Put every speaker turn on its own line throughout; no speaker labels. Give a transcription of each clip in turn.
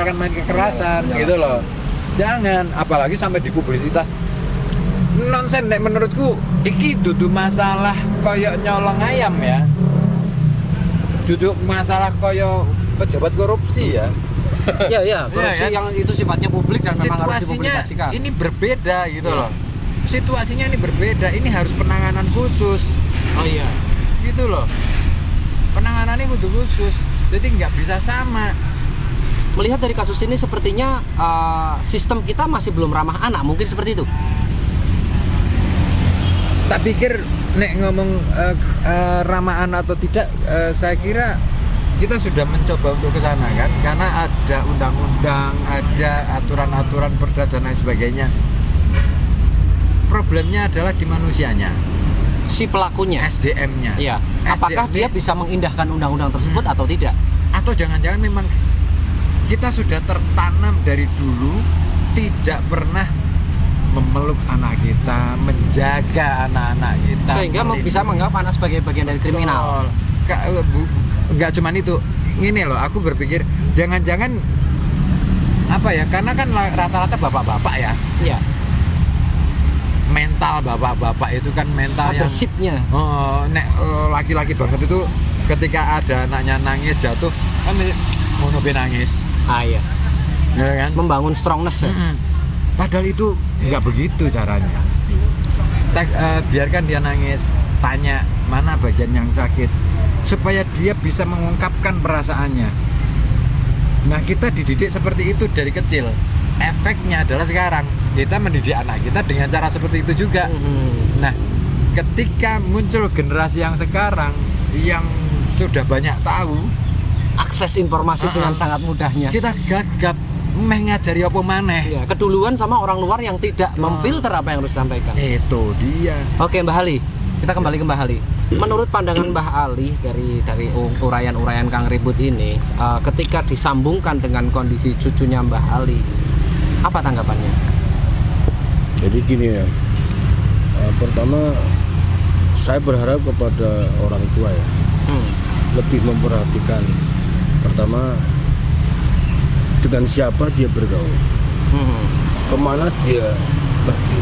misalkan main kekerasan gitu loh. Jangan, apalagi sampai di publisitas. Nonsen nek menurutku iki dudu masalah koyo nyolong ayam ya. Duduk masalah koyo pejabat korupsi ya.
Ya, korupsi
kan?
yang itu sifatnya publik dan memang harus
Situasinya
dipublikasikan.
ini berbeda gitu loh. Situasinya ini berbeda, ini harus penanganan khusus.
Oh iya.
Gitu loh. Penanganannya kudu khusus. Jadi nggak bisa sama.
Melihat dari kasus ini sepertinya sistem kita masih belum ramah anak, mungkin seperti itu.
Tak pikir nek ngomong ramah anak atau tidak, saya kira kita sudah mencoba untuk ke sana kan, karena ada undang-undang, ada aturan-aturan perda dan lain sebagainya. Problemnya adalah di manusianya,
Si pelakunya.
SDM-nya.
Iya. Apakah dia bisa mengindahkan undang-undang tersebut atau tidak?
Atau jangan-jangan memang kita sudah tertanam dari dulu tidak pernah memeluk anak kita, menjaga anak-anak kita,
Sehingga bisa menganggap anak sebagai bagian dari kriminal.
Enggak cuman itu. Ini loh, aku berpikir jangan-jangan apa ya? Karena kan rata-rata bapak-bapak ya.
Iya.
Mental bapak-bapak itu kan mental yang
Leadership-nya.
nek laki-laki banget itu ketika ada anaknya nangis jatuh kan mau nangis.
Iya.
Ya kan?
Membangun strongness ya.
Padahal itu nggak begitu caranya. Biarkan dia nangis, tanya mana bagian yang sakit, supaya dia bisa mengungkapkan perasaannya. Nah, kita dididik seperti itu dari kecil. Efeknya adalah sekarang kita mendidik anak kita dengan cara seperti itu juga. Nah, ketika muncul generasi yang sekarang yang sudah banyak tahu,
Akses informasi dengan sangat mudahnya.
kita gagap mengajari apa maneh.
Ya, keduluan sama orang luar yang tidak memfilter apa yang harus disampaikan.
Itu dia.
Oke, Mbah Ali. Kita kembali ke Mbah Ali. Menurut pandangan Mbah Ali dari uraian-uraian Kang Ribut ini, ketika disambungkan dengan kondisi cucunya Mbah Ali, apa tanggapannya?
Jadi gini ya, pertama saya berharap kepada orang tua ya, lebih memperhatikan. Pertama, dengan siapa dia bergaul, kemana dia pergi,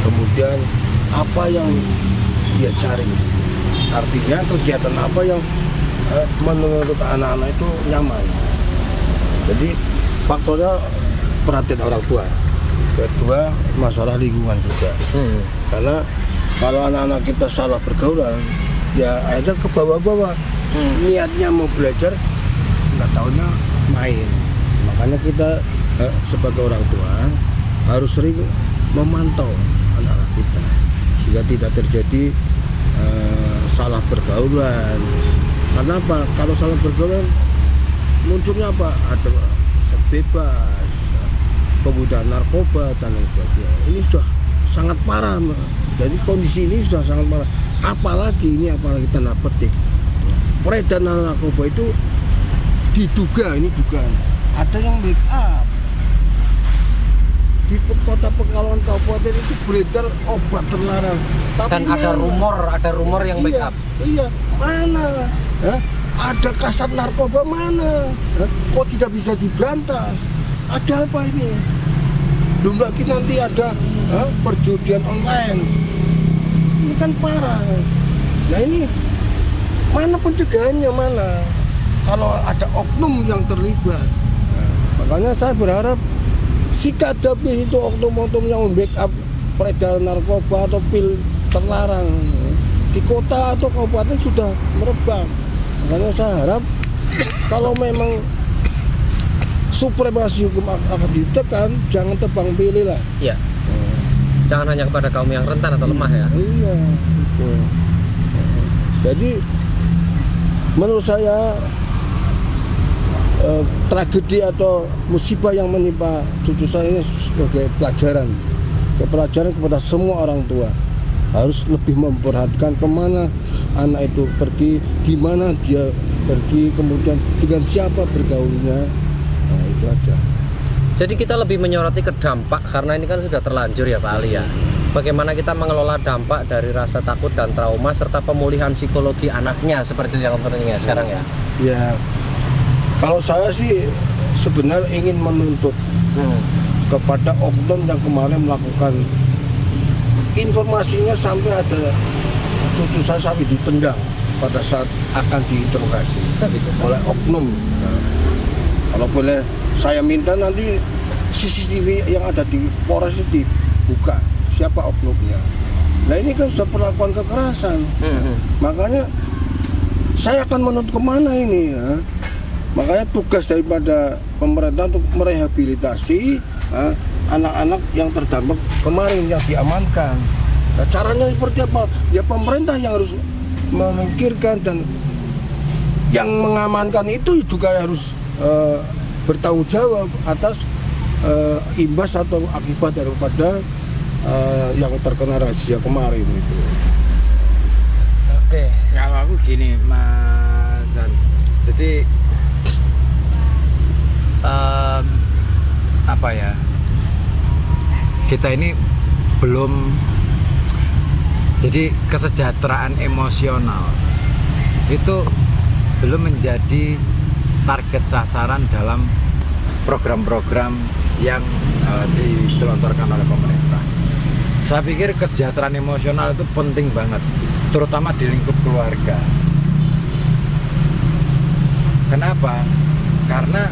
kemudian apa yang dia cari. Artinya kegiatan apa yang menurut anak-anak itu nyaman. Jadi faktornya perhatian orang tua. Kedua, masalah lingkungan juga. Karena kalau anak-anak kita salah pergaulan, ya akhirnya ke bawah-bawah. Niatnya mau belajar, nggak taunya main. Makanya kita sebagai orang tua harus sering memantau anak-anak kita sehingga tidak terjadi salah pergaulan. Karena apa? Kalau salah pergaulan munculnya apa? Ada seks bebas, penggunaan narkoba dan lain sebagainya. Ini sudah sangat parah. Jadi kondisi ini sudah sangat parah. Apalagi tanda petik peredaran narkoba itu diduga, ini dugaan ada yang make up di kota Pekalongan Kabupaten itu beredar obat terlarang. Tapi
Dan ada rumor yang make up.
Iya, mana? Ada kasat narkoba mana? Kok tidak bisa diberantas? Ada apa ini? Belum lagi nanti ada perjudian online. Ini kan parah. Nah ini mana pencegahannya mana? Kalau ada oknum yang terlibat. Makanya saya berharap sikat habis itu oknum-oknum yang membackup peredaran narkoba atau pil terlarang di kota atau kabupaten sudah merebak. Makanya saya harap kalau memang supremasi hukum akan ditekan, jangan tebang pilih lah.
Iya. Jangan hanya kepada kaum yang rentan atau lemah ya.
Iya, gitu. Jadi menurut saya tragedi atau musibah yang menimpa cucu saya ini sebagai pelajaran kepada semua orang tua, harus lebih memperhatikan kemana anak itu pergi, di mana dia pergi, kemudian dengan siapa bergaulnya. Nah, itu aja.
Jadi kita lebih menyoroti ke dampak karena ini kan sudah terlanjur ya Pak Ali ya. Bagaimana kita mengelola dampak dari rasa takut dan trauma serta pemulihan psikologi anaknya seperti yang pentingnya sekarang ya.
Ya, kalau saya sih sebenarnya ingin menuntut kepada oknum yang kemarin melakukan informasinya sampai ada cucu saya sampai ditendang pada saat akan diinterogasi oleh oknum. Nah, kalau boleh saya minta nanti CCTV yang ada di Polres itu dibuka siapa oknumnya. Nah ini kan sudah perlakuan kekerasan. Makanya saya akan menuntut kemana ini ya? Makanya tugas daripada pemerintah untuk merehabilitasi anak-anak yang terdampak kemarin yang diamankan. Nah, caranya seperti apa? Ya pemerintah yang harus memikirkan, dan yang mengamankan itu juga harus bertanggung jawab atas imbas atau akibat daripada yang terkena razia kemarin itu.
Oke.
Kalau aku gini Mas Zan, jadi apa ya, kita ini belum, jadi kesejahteraan emosional itu belum menjadi target sasaran dalam program-program yang digelontorkan oleh pemerintah. Saya pikir kesejahteraan emosional itu penting banget, terutama di lingkup keluarga. Kenapa? Karena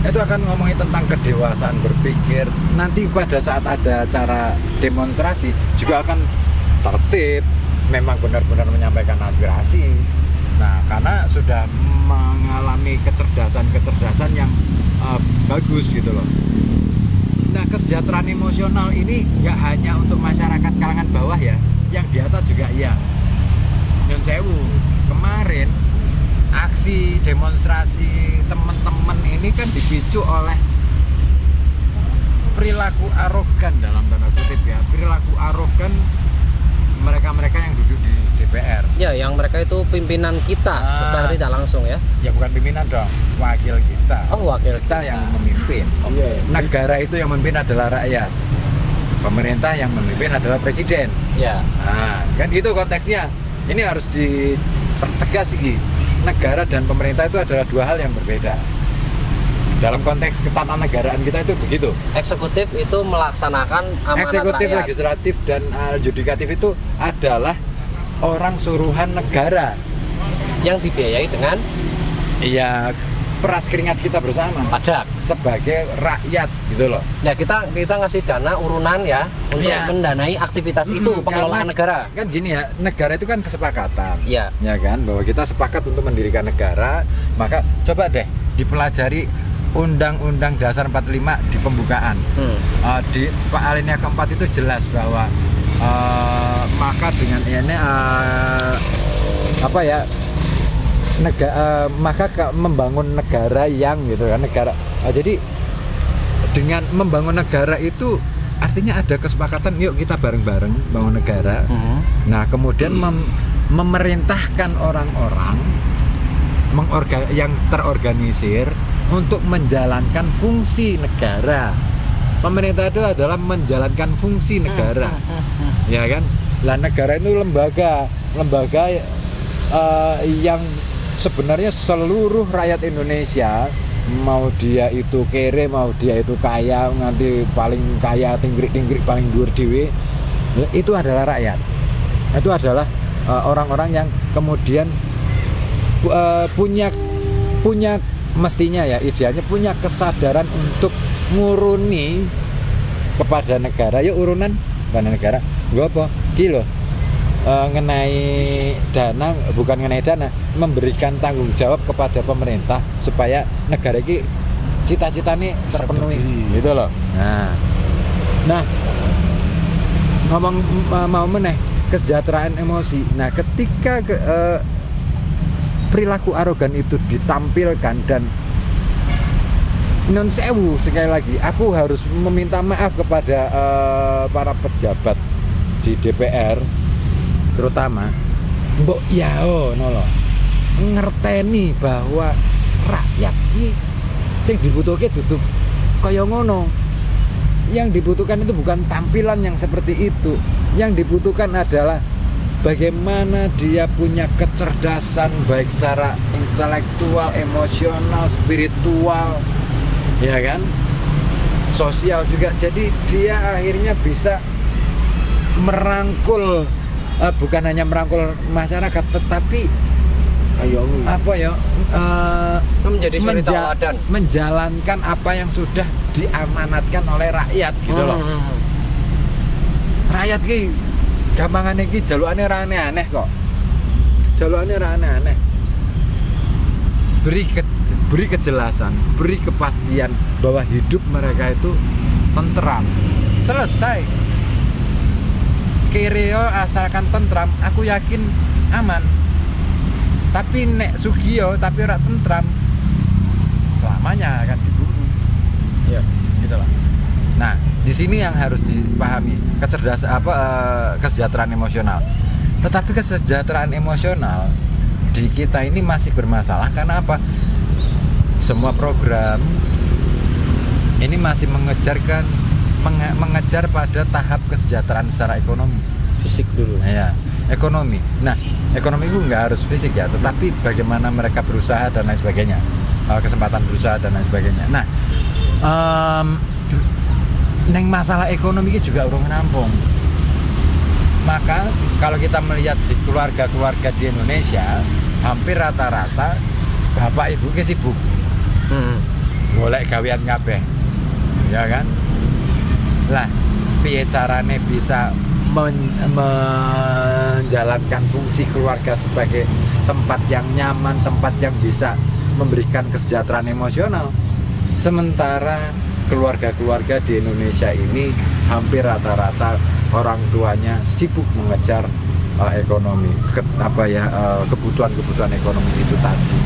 itu akan ngomongin tentang kedewasaan berpikir. Nanti pada saat ada acara demonstrasi juga akan tertib, memang benar-benar menyampaikan aspirasi. Nah, karena sudah mengalami kecerdasan yang bagus gitu loh. Nah, kesejahteraan emosional ini nggak hanya untuk masyarakat kalangan bawah ya, yang di atas juga iya. Nyun sewu, kemarin aksi demonstrasi teman-teman ini kan dipicu oleh perilaku arogan, dalam tanda kutip ya, perilaku arogan mereka-mereka yang duduk di DPR.
Ya, yang mereka itu pimpinan kita secara tidak langsung ya.
Ya bukan pimpinan dong, wakil kita.
Oh, wakil
kita yang memimpin. Negara itu yang memimpin adalah rakyat. Pemerintah yang memimpin adalah presiden.
Ya.
Nah, kan gitu konteksnya. Ini harus dipertegas sih. Negara dan pemerintah itu adalah dua hal yang berbeda. Dalam konteks ketatanegaraan kita itu begitu.
Eksekutif itu melaksanakan amanat
Eksekutif,
rakyat.
legislatif, dan yudikatif itu adalah orang suruhan negara
yang dibiayai dengan
iya peras keringat kita bersama
pajak
sebagai rakyat gitu loh.
Ya, kita ngasih dana urunan ya untuk
Ya.
mendanai aktivitas itu pengelolaan negara.
Kan gini ya, negara itu kan kesepakatan.
Ya.
Ya kan, bahwa kita sepakat untuk mendirikan negara, maka coba deh dipelajari Undang-Undang Dasar 45 di pembukaan. Di alinea keempat itu jelas bahwa maka dengan ini apa ya, membangun negara yang gitu kan, negara. Jadi dengan membangun negara itu artinya ada kesepakatan, yuk kita bareng-bareng bangun negara. Nah, kemudian memerintahkan orang-orang yang terorganisir untuk menjalankan fungsi negara. Pemerintah itu adalah menjalankan fungsi negara, ya kan? Lah negara itu lembaga yang sebenarnya seluruh rakyat Indonesia, mau dia itu kere, mau dia itu kaya, nanti paling kaya tinggrik paling dhuwur dhewe, itu adalah rakyat. Itu adalah orang-orang yang kemudian punya mestinya ya, idealnya punya kesadaran untuk nguruni kepada negara. Yuk urunan kepada negara. Gue apa? Kilo ngenai dana, bukan ngenai dana, memberikan tanggung jawab kepada pemerintah supaya negara ini cita-citanya terpenuhi gitu loh. Nah ngomong mau meneh kesejahteraan emosi. Nah, ketika perilaku arogan itu ditampilkan, dan non sewu sekali lagi aku harus meminta maaf kepada para pejabat di DPR terutama, mbok yao nolo ngerteni bahwa rakyat ki sing dibutuhke duduk kaya ngono. Yang dibutuhkan itu bukan tampilan yang seperti itu. Yang dibutuhkan adalah bagaimana dia punya kecerdasan baik secara intelektual, emosional, spiritual, ya kan, sosial juga. Jadi dia akhirnya bisa merangkul, bukan hanya merangkul masyarakat, tetapi
Ayomi.
apa ya,
menjadi suri tauladan.
menjalankan apa yang sudah diamanatkan oleh rakyat gitu loh. Rakyat ki gampangane ki jalukane ra aneh-aneh kok. Jalukane ra aneh-aneh. Beri kejelasan, beri kepastian bahwa hidup mereka itu tentram. Selesai. Kireo asalkan tentram, aku yakin aman. Tapi nek sugio tapi ora tentram, selamanya akan dibunuh.
Ya.
Gitu loh. Nah, di sini yang harus dipahami kesejahteraan emosional. Tetapi kesejahteraan emosional di kita ini masih bermasalah karena apa? Semua program ini masih mengejar pada tahap kesejahteraan secara ekonomi.
Fisik dulu.
Ya, ekonomi. Nah, ekonomi itu nggak harus fisik ya, tetapi bagaimana mereka berusaha dan lain sebagainya, kesempatan berusaha dan lain sebagainya. Nah, neng masalah ekonomi ini juga urung nampung. Maka kalau kita melihat di keluarga-keluarga di Indonesia, hampir rata-rata bapak ibu ke sibuk, golek gawean kabeh, ya kan? Lah, piye carane bisa menjalankan fungsi keluarga sebagai tempat yang nyaman, tempat yang bisa memberikan kesejahteraan emosional. Sementara keluarga-keluarga di Indonesia ini hampir rata-rata orang tuanya sibuk mengejar ekonomi, kebutuhan-kebutuhan ekonomi itu tadi.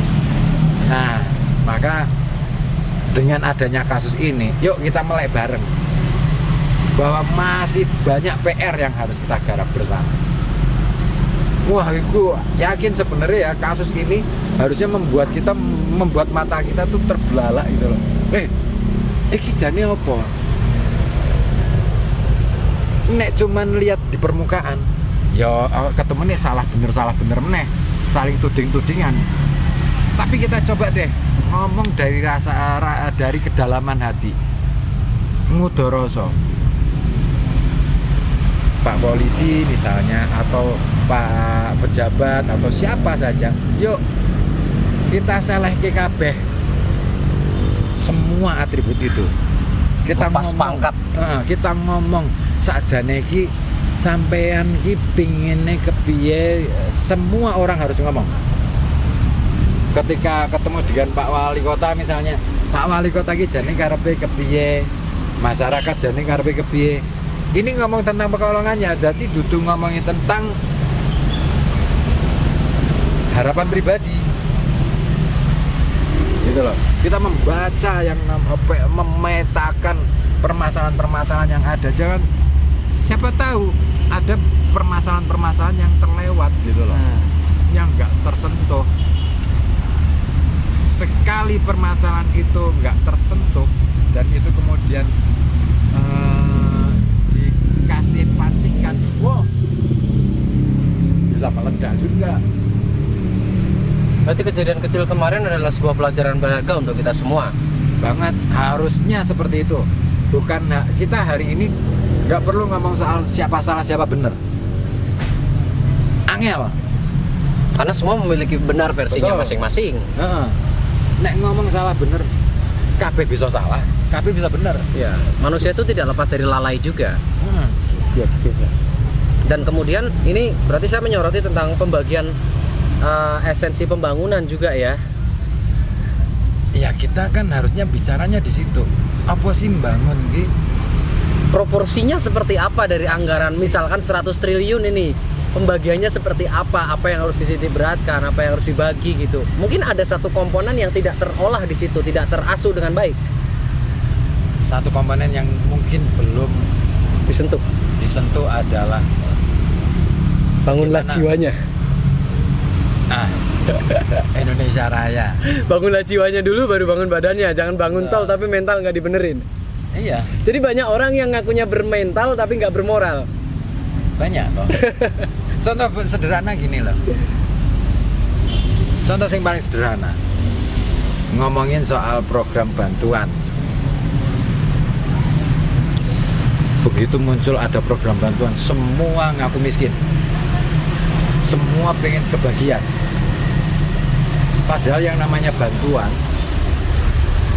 Nah, maka dengan adanya kasus ini, yuk kita melek bareng bahwa masih banyak PR yang harus kita garap bersama. Wah, aku yakin sebenarnya ya kasus ini harusnya membuat mata kita tuh terbelalak gitu loh. Iki jane apa? Nek cuman lihat di permukaan, ya ketemu nih salah bener meneh, saling tuding-tudingan. Tapi kita coba deh ngomong dari dari kedalaman hati. Ngudoroso. Pak polisi misalnya, atau Pak pejabat, atau siapa saja, yuk kita selehke kabeh semua atribut itu. Kita
lepas pangkat.
Kita ngomong sakjane iki sampean iki pingine kepiye, semua orang harus ngomong. Ketika ketemu dengan Pak Wali Kota misalnya, Pak Wali Kota iki jane karepe kepiye, masyarakat jane karepe kepiye. Ini ngomong tentang pekalongannya, jadi dudu ngomongin tentang harapan pribadi. Gitu loh. Kita membaca yang memetakan permasalahan-permasalahan yang ada. Jangan, siapa tahu ada permasalahan-permasalahan yang terlewat gitu loh. Yang nggak tersentuh. Sekali permasalahan itu nggak tersentuh dan itu kemudian dikasih patikan, wow, bisa meledak juga.
Berarti kejadian kecil kemarin adalah sebuah pelajaran berharga untuk kita semua.
Banget, harusnya seperti itu. Bukan kita hari ini nggak perlu ngomong soal siapa salah siapa benar. Angel.
Karena semua memiliki benar versinya masing-masing.
Nek ngomong salah benar, kabeh bisa salah, kabeh bisa benar.
Ya, manusia itu tidak lepas dari lalai juga.
Subjektif ya.
Dan kemudian ini berarti saya menyoroti tentang pembagian esensi pembangunan juga ya.
Ya kita kan harusnya bicaranya di situ. Apa sih bangun gitu?
Proporsinya seperti apa dari anggaran misalkan 100 triliun ini? Pembagiannya seperti apa? Apa yang harus dititik beratkan? Apa yang harus dibagi gitu? Mungkin ada satu komponen yang tidak terolah di situ, tidak terasuh dengan baik.
Satu komponen yang mungkin belum disentuh adalah
bangunlah jiwanya.
Indonesia Raya.
Bangunlah jiwanya dulu baru bangun badannya. Jangan bangun tol tapi mental nggak dibenerin.
Iya.
Jadi banyak orang yang ngakunya bermental tapi nggak bermoral.
Banyak kok. Contoh sederhana gini loh. Contoh yang paling sederhana. Ngomongin soal program bantuan begitu muncul ada program bantuan, semua ngaku miskin, semua pengen kebagian. Padahal yang namanya bantuan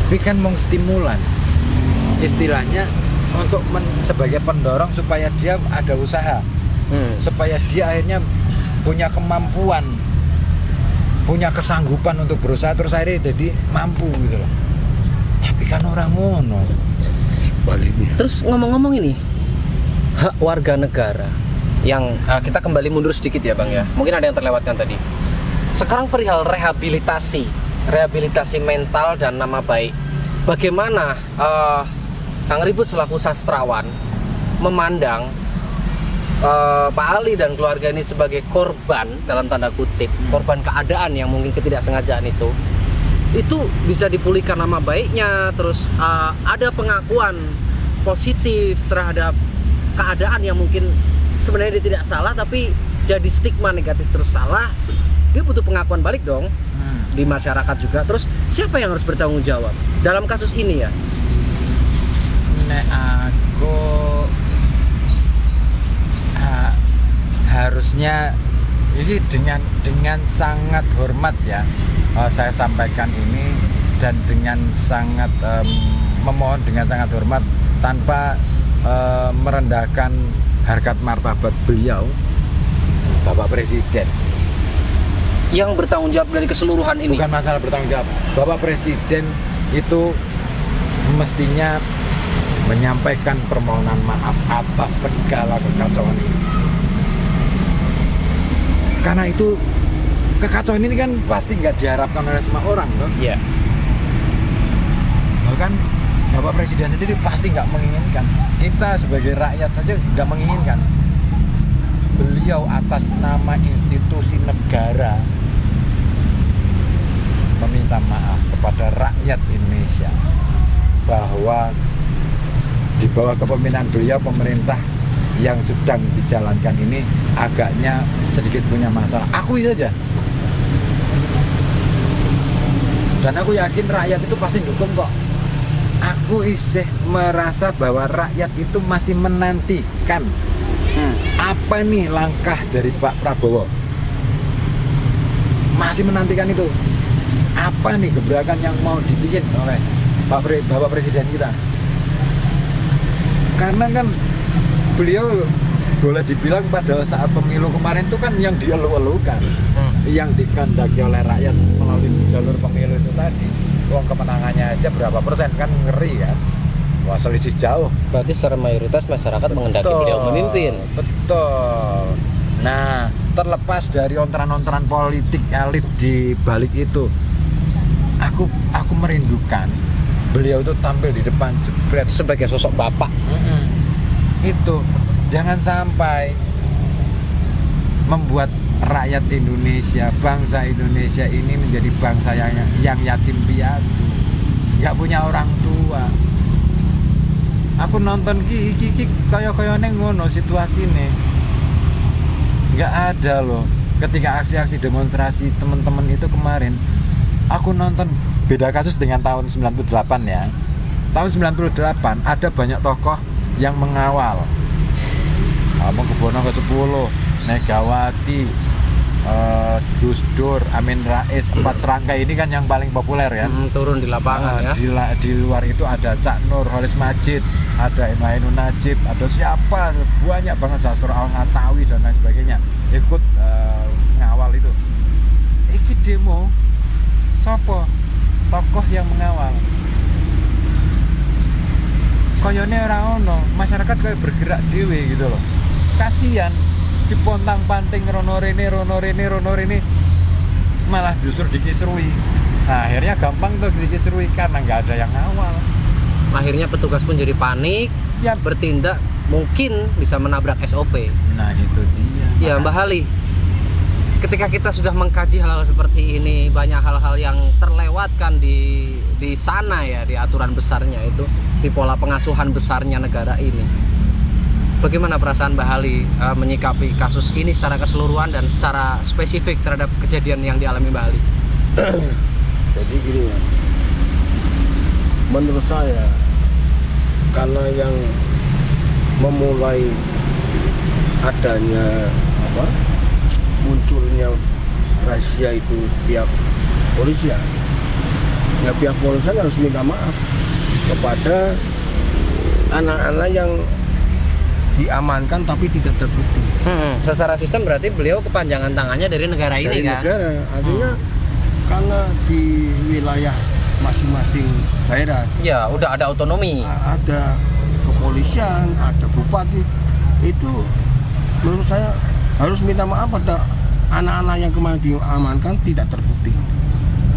itu kan stimulan, istilahnya untuk sebagai pendorong supaya dia ada usaha, supaya dia akhirnya punya kemampuan, punya kesanggupan untuk berusaha, terus akhirnya jadi mampu gitu loh. Tapi kan orang ngono
baliknya.
Terus ngomong-ngomong ini, hak warga negara yang kita kembali mundur sedikit ya Bang ya. Mungkin ada yang terlewatkan tadi. Sekarang perihal rehabilitasi mental dan nama baik. Bagaimana Kang Ribut selaku sastrawan memandang Pak Ali dan keluarga ini sebagai korban dalam tanda kutip, korban keadaan yang mungkin ketidaksengajaan itu bisa dipulihkan nama baiknya, terus ada pengakuan positif terhadap keadaan yang mungkin sebenarnya dia tidak salah tapi jadi stigma negatif terus salah, dia butuh pengakuan balik dong di masyarakat juga. Terus siapa yang harus bertanggung jawab dalam kasus ini ya?
Nek aku harusnya ini dengan sangat hormat ya, saya sampaikan ini dan dengan sangat memohon dengan sangat hormat tanpa merendahkan harkat martabat beliau, Bapak Presiden.
Yang bertanggung jawab dari keseluruhan ini.
Bukan masalah bertanggung jawab. Bapak Presiden itu mestinya menyampaikan permohonan maaf atas segala kekacauan ini. Karena itu kekacauan ini kan pasti nggak diharapkan oleh semua orang, loh.
Iya.
Bahkan Bapak Presiden sendiri pasti nggak menginginkan. Kita sebagai rakyat saja nggak menginginkan. Beliau atas nama institusi negara meminta maaf kepada rakyat Indonesia bahwa di bawah kepemimpinan beliau, pemerintah yang sedang dijalankan ini agaknya sedikit punya masalah. Akui saja. Dan aku yakin rakyat itu pasti dukung kok. Aku isih merasa bahwa rakyat itu masih menantikan apa nih langkah dari Pak Prabowo. Masih menantikan itu. Apa nih gebrakan yang mau dibikin oleh Bapak Presiden kita. Karena kan beliau boleh dibilang pada saat pemilu kemarin itu kan yang dielu-elukan, yang dikehendaki oleh rakyat melalui jalur pemilu itu tadi. Uang kemenangannya aja berapa persen, kan ngeri kan. Wah, selisih jauh.
Berarti secara mayoritas masyarakat menghendaki beliau memimpin.
Betul. Nah, terlepas dari ontran-ontran politik elit di balik itu, aku merindukan beliau itu tampil di depan jebret
Sebagai sosok bapak.
Itu jangan sampai membuat rakyat Indonesia, bangsa Indonesia ini menjadi bangsa yang yatim piatu, nggak punya orang tua. Aku nonton iki kaya-kayane ngono situasine. Nggak ada loh. Ketika aksi-aksi demonstrasi teman-teman itu kemarin, aku nonton, beda kasus dengan tahun 98 ya. Tahun 98 ada banyak tokoh yang mengawal. Mangkubono ke-10, Megawati, Gus Dur, Amin Rais, 4 serangkai ini kan yang paling populer ya.
Turun di lapangan ya.
Di luar itu ada Cak Nur, Holis Majid, ada Imainun Najib, ada siapa, banyak banget, Sastro Al-Ngatawi dan lain sebagainya ikut ngawal itu. Iki demo sopo tokoh yang mengawal. Koyone ora ono, masyarakat kayak bergerak dhewe gitu loh. Kasihan dipontang-panting rono rene malah justru dikisrui. Nah, akhirnya gampang tuh dikisrui karena nggak ada yang ngawal.
Akhirnya petugas pun jadi panik,
Ya.
bertindak mungkin bisa menabrak SOP.
Nah, itu dia.
Ya Mbak Hali, ketika kita sudah mengkaji hal-hal seperti ini, banyak hal-hal yang terlewatkan di sana ya, di aturan besarnya itu, di pola pengasuhan besarnya negara ini. Bagaimana perasaan Mbak Hali menyikapi kasus ini secara keseluruhan dan secara spesifik terhadap kejadian yang dialami Mbak Hali?
Jadi gini ya, menurut saya karena yang memulai adanya munculnya rahasia itu pihak polisian, ya pihak polisian harus minta maaf kepada anak-anak yang diamankan tapi tidak terbukti.
Secara sistem berarti beliau kepanjangan tangannya dari negara ini
Dari
kan?
negara, artinya karena di wilayah masing-masing daerah
Ya, udah ada otonomi.
ada kepolisian, ada bupati, itu menurut saya harus minta maaf pada anak-anak yang kemarin diamankan tidak terbukti.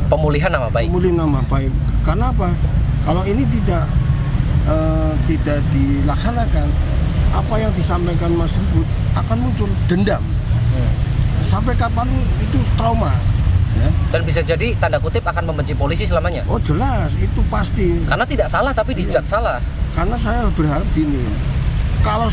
Pemulihan nama baik.
Kemudian nama baik. Karena apa? Kalau ini tidak dilaksanakan, apa yang disampaikan Mas Ribut akan muncul dendam. Sampai kapan itu trauma. Ya.
Dan bisa jadi tanda kutip akan membenci polisi selamanya.
Oh jelas, itu pasti.
Karena tidak salah tapi dijat salah.
Karena saya berharap gini, kalau